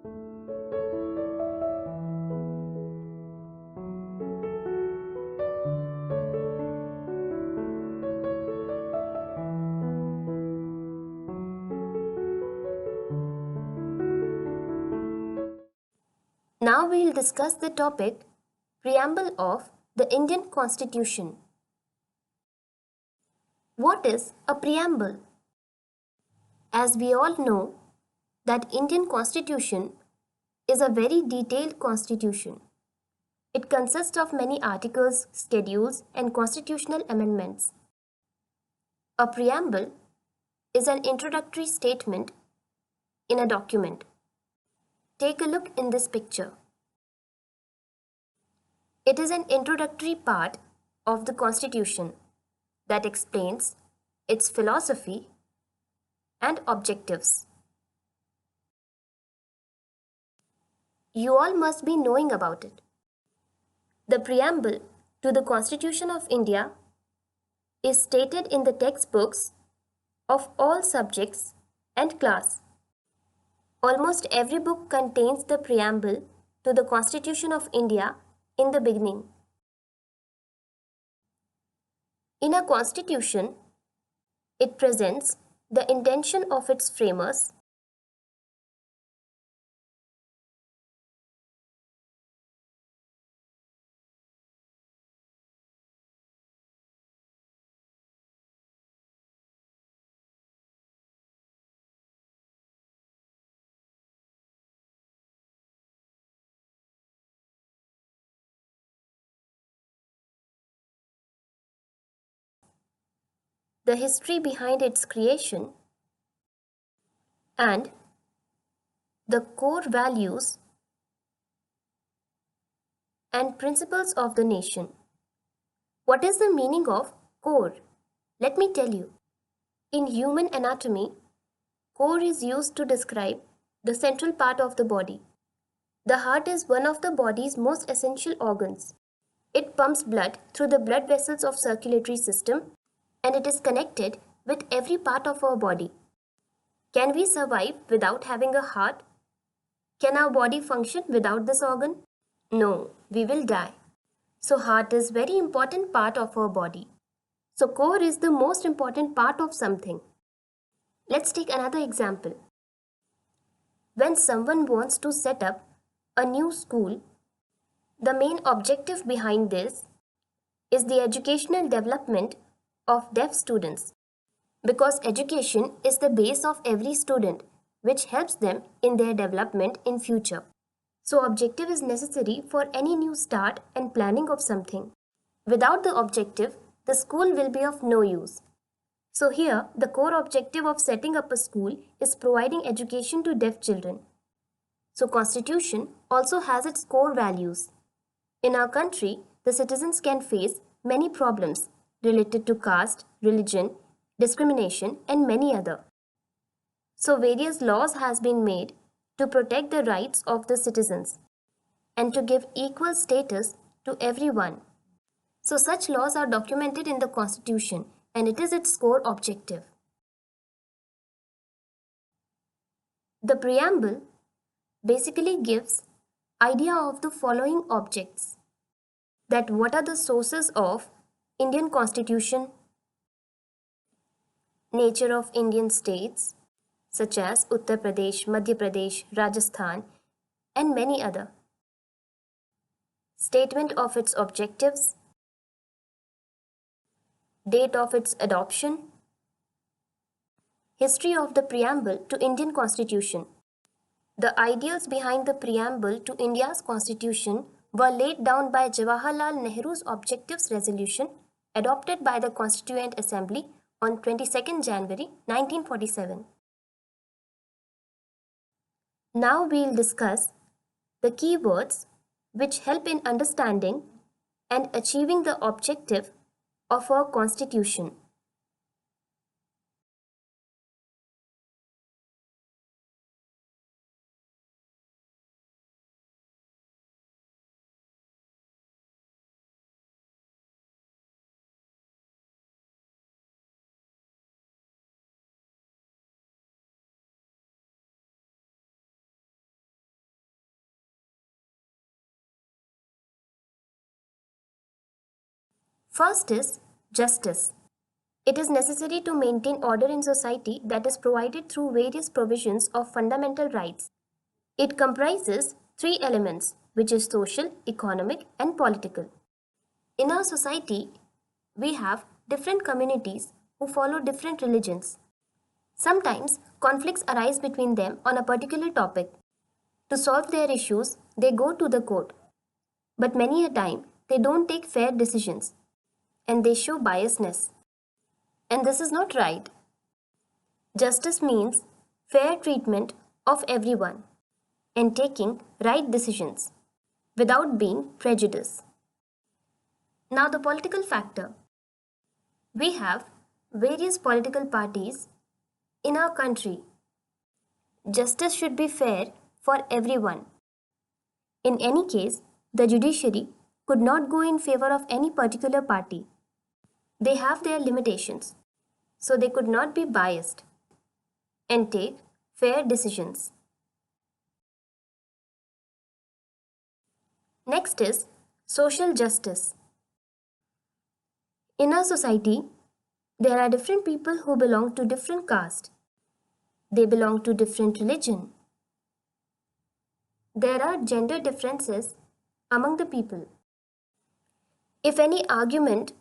Now we'll discuss the topic Preamble of the Indian Constitution. What is a preamble? As we all know, that Indian Constitution is a very detailed constitution. It consists of many articles, schedules, and constitutional amendments. A preamble is an introductory statement in a document. Take a look in this picture. It is an introductory part of the Constitution that explains its philosophy and objectives. You all must be knowing about it. The preamble to the Constitution of India is stated in the textbooks of all subjects and class. Almost every book contains the preamble to the Constitution of India in the beginning. In a constitution, it presents the intention of its framers, the history behind its creation, and the core values and principles of the nation. What is the meaning of core? Let me tell you. In human anatomy, core is used to describe the central part of the body. The heart is one of the body's most essential organs. It pumps blood through the blood vessels of circulatory system, and it is connected with every part of our body. Can we survive without having a heart? Can our body function without this organ? No, we will die. So heart is very important part of our body. So core is the most important part of something. Let's take another example. When someone wants to set up a new school, the main objective behind this is the educational development of deaf students, because education is the base of every student, which helps them in their development in future. So objective is necessary for any new start and planning of something. Without the objective, the school will be of no use. So here, the core objective of setting up a school is providing education to deaf children. So Constitution also has its core values. In our country, the citizens can face many problems related to caste, religion, discrimination, and many other. So various laws has been made to protect the rights of the citizens and to give equal status to everyone. So such laws are documented in the Constitution, and it is its core objective. The preamble basically gives idea of the following objects: that what are the sources of Indian Constitution, nature of Indian states such as Uttar Pradesh, Madhya Pradesh, Rajasthan, and many other, statement of its objectives, date of its adoption, history of the preamble to Indian Constitution. The ideals behind the preamble to India's Constitution were laid down by Jawaharlal Nehru's Objectives Resolution, adopted by the Constituent Assembly on 22nd January 1947. Now we'll discuss the key words which help in understanding and achieving the objective of our Constitution. First is justice. It is necessary to maintain order in society that is provided through various provisions of fundamental rights. It comprises three elements, which is social, economic, and political. In our society, we have different communities who follow different religions. Sometimes conflicts arise between them on a particular topic. To solve their issues, they go to the court. But many a time, they don't take fair decisions and they show biasness. And this is not right. Justice means fair treatment of everyone and taking right decisions without being prejudiced. Now, the political factor. We have various political parties in our country. Justice should be fair for everyone. In any case, the judiciary could not go in favor of any particular party. They have their limitations, so they could not be biased and take fair decisions. Next is social justice. In our society, there are different people who belong to different castes. They belong to different religion. There are gender differences among the people. If any argument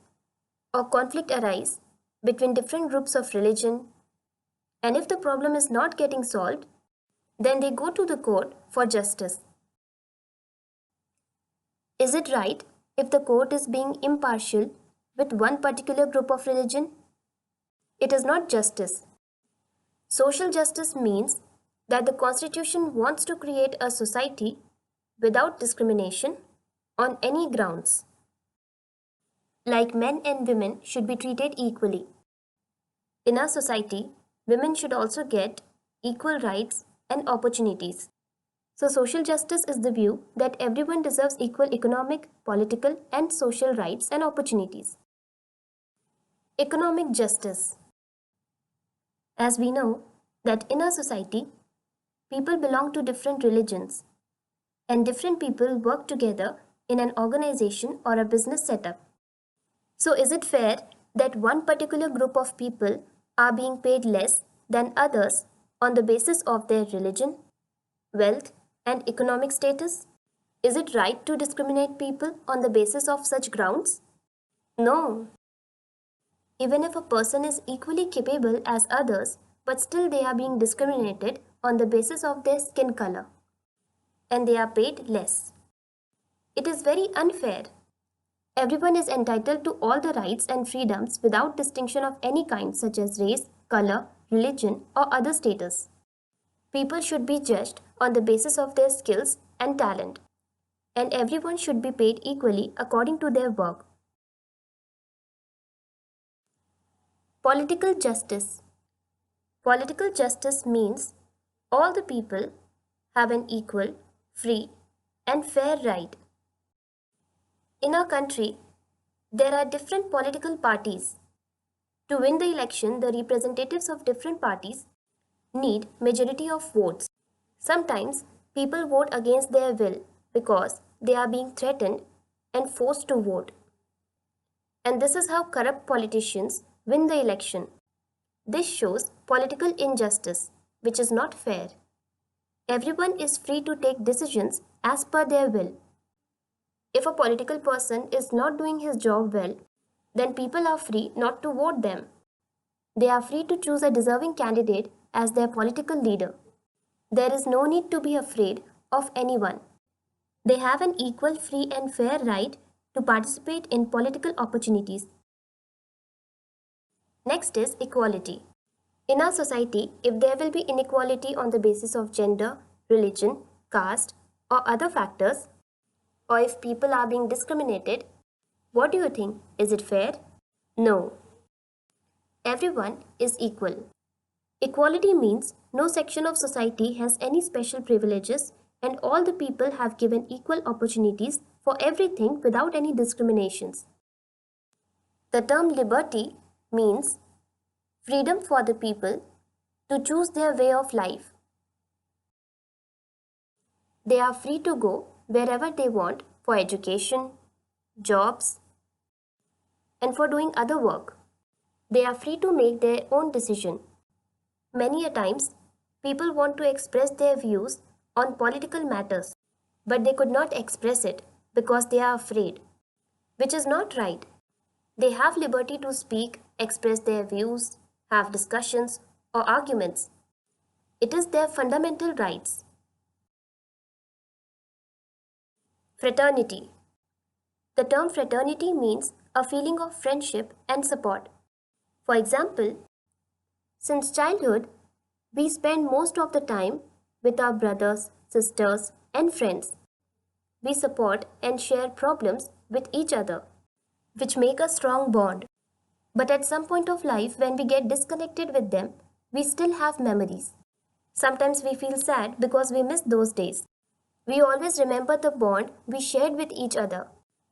or conflict arise between different groups of religion, and if the problem is not getting solved, then they go to the court for justice. Is it right if the court is being impartial with one particular group of religion? It is not justice. Social justice means that the Constitution wants to create a society without discrimination on any grounds. Like men and women should be treated equally. In our society, women should also get equal rights and opportunities. So, social justice is the view that everyone deserves equal economic, political, and social rights and opportunities. Economic justice. As we know that in our society, people belong to different religions and different people work together in an organization or a business setup. So, is it fair that one particular group of people are being paid less than others on the basis of their religion, wealth, and economic status? Is it right to discriminate people on the basis of such grounds? No. Even if a person is equally capable as others, but still they are being discriminated on the basis of their skin color, and they are paid less. It is very unfair. Everyone is entitled to all the rights and freedoms without distinction of any kind, such as race, color, religion, or other status. People should be judged on the basis of their skills and talent, and everyone should be paid equally according to their work. Political justice. Political justice means all the people have an equal, free, and fair right. In our country, there are different political parties. To win the election, the representatives of different parties need majority of votes. Sometimes people vote against their will because they are being threatened and forced to vote. And this is how corrupt politicians win the election. This shows political injustice, which is not fair. Everyone is free to take decisions as per their will. If a political person is not doing his job well, then people are free not to vote them. They are free to choose a deserving candidate as their political leader. There is no need to be afraid of anyone. They have an equal, free, and fair right to participate in political opportunities. Next is equality. In our society, if there will be inequality on the basis of gender, religion, caste, or other factors, or if people are being discriminated, what do you think? Is it fair? No. Everyone is equal. Equality means no section of society has any special privileges and all the people have given equal opportunities for everything without any discriminations. The term liberty means freedom for the people to choose their way of life. They are free to go wherever they want for education, jobs, and for doing other work. They are free to make their own decision. Many a times, people want to express their views on political matters, but they could not express it because they are afraid, which is not right. They have liberty to speak, express their views, have discussions or arguments. It is their fundamental rights. Fraternity. The term fraternity means a feeling of friendship and support. For example, since childhood, we spend most of the time with our brothers, sisters, and friends. We support and share problems with each other, which make a strong bond. But at some point of life, when we get disconnected with them, we still have memories. Sometimes we feel sad because we miss those days. We always remember the bond we shared with each other,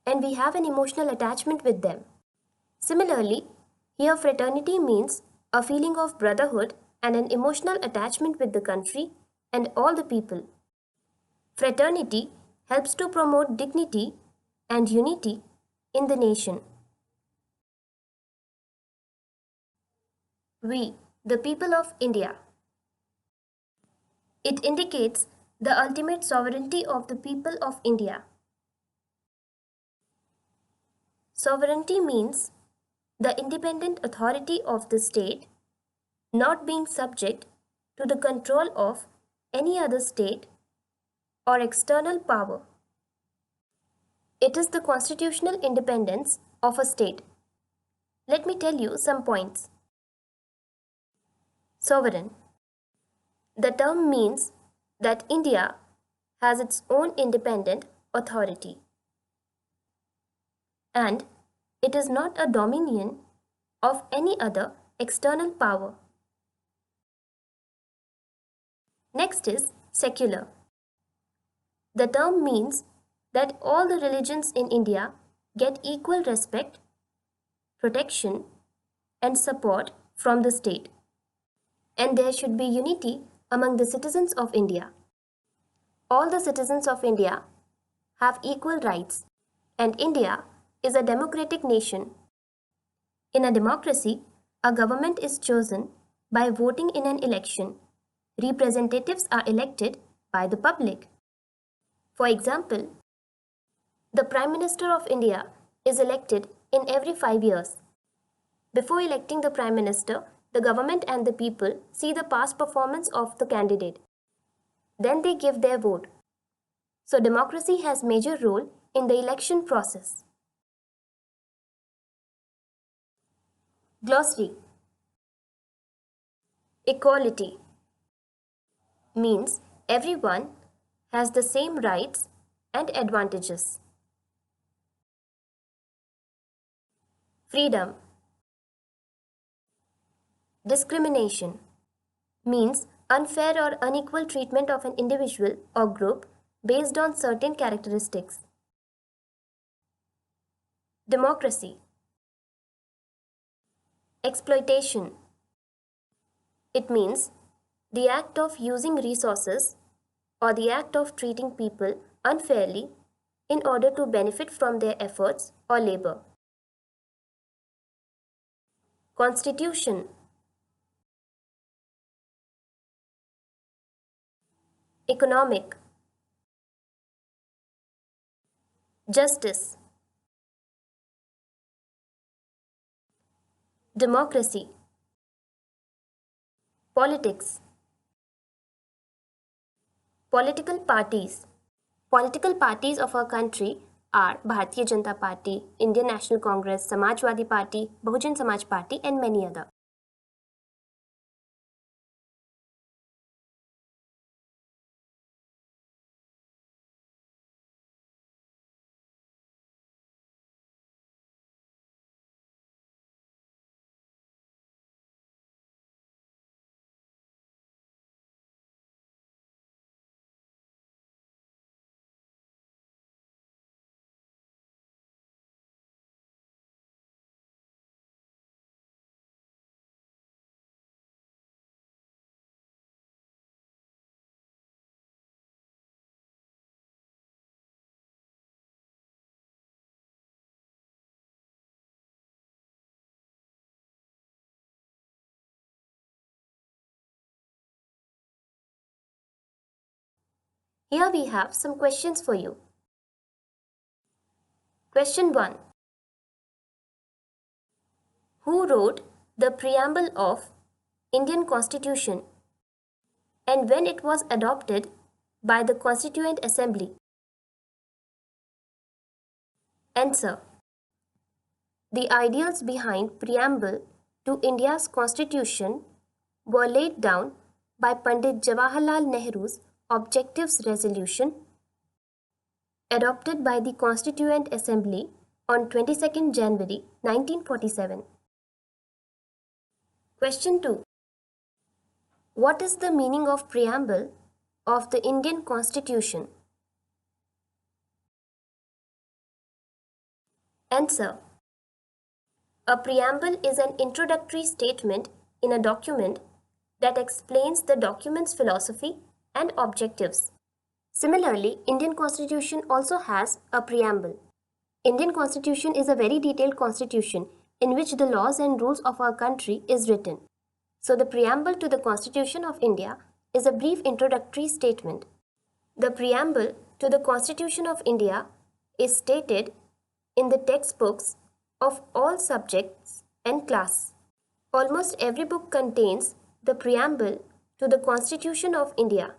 and we have an emotional attachment with them. Similarly, here fraternity means a feeling of brotherhood and an emotional attachment with the country and all the people. Fraternity helps to promote dignity and unity in the nation. We, the people of India. It indicates the ultimate sovereignty of the people of India. Sovereignty means the independent authority of the state not being subject to the control of any other state or external power. It is the constitutional independence of a state. Let me tell you some points. Sovereign. The term means that India has its own independent authority, and it is not a dominion of any other external power. Next is secular. The term means that all the religions in India get equal respect, protection, and support from the state, and there should be unity among the citizens of India. All the citizens of India have equal rights, and India is a democratic nation. In a democracy, a government is chosen by voting in an election. Representatives are elected by the public. For example, the Prime Minister of India is elected in every 5 years. Before electing the Prime Minister, the government and the people see the past performance of the candidate. Then they give their vote. So democracy has major role in the election process. Glossary. Equality means everyone has the same rights and advantages. Freedom. Discrimination means unfair or unequal treatment of an individual or group based on certain characteristics. Democracy. Exploitation. It means the act of using resources or the act of treating people unfairly in order to benefit from their efforts or labor. Constitution. Economic. Justice. Democracy. Politics. Political parties. Political parties of our country are Bharatiya Janata Party, Indian National Congress, Samajwadi Party, Bahujan Samaj Party, and many other. Here we have some questions for you. Question 1. Who wrote the preamble of Indian Constitution and when it was adopted by the Constituent Assembly? Answer. The ideals behind preamble to India's Constitution were laid down by Pandit Jawaharlal Nehru's Objectives Resolution adopted by the Constituent Assembly on 22nd January 1947. Question 2. What is the meaning of preamble of the Indian Constitution? Answer. A preamble is an introductory statement in a document that explains the document's philosophy and objectives. Similarly, Indian Constitution also has a preamble. Indian Constitution is a very detailed constitution in which the laws and rules of our country is written. So the preamble to the Constitution of India is a brief introductory statement. The preamble to the Constitution of India is stated in the textbooks of all subjects and class. Almost every book contains the preamble to the Constitution of India.